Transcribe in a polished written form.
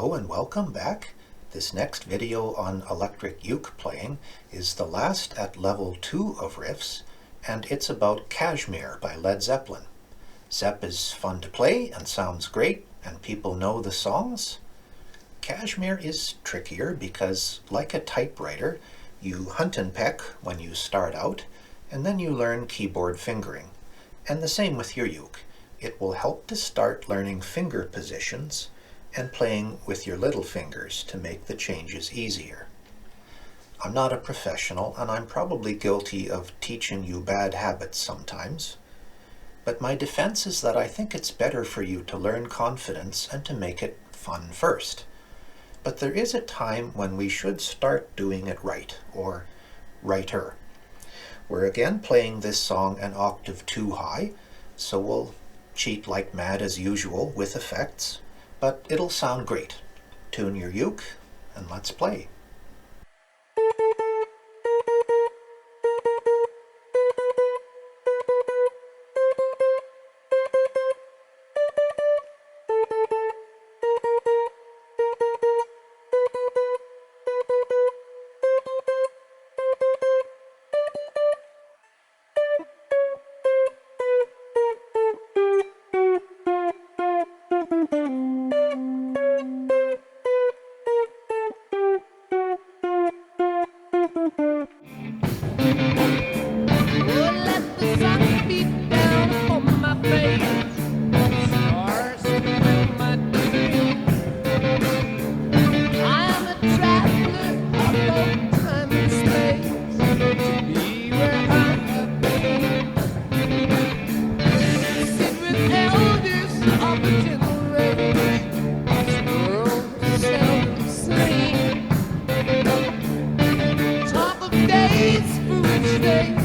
Hello and welcome back. This next video on electric uke playing is the last at level 2 of Riffs, and it's about Kashmir by Led Zeppelin. Zepp is fun to play and sounds great, and people know the songs. Kashmir is trickier because, like a typewriter, you hunt and peck when you start out, and then you learn keyboard fingering. And the same with your uke. It will help to start learning finger positions and playing with your little fingers to make the changes easier. I'm not a professional, and I'm probably guilty of teaching you bad habits sometimes, but my defense is that I think it's better for you to learn confidence and to make it fun first. But there is a time when we should start doing it right, or righter. We're again playing this song an octave too high, so we'll cheat like mad as usual with effects, but it'll sound great. Tune your uke and let's play. Day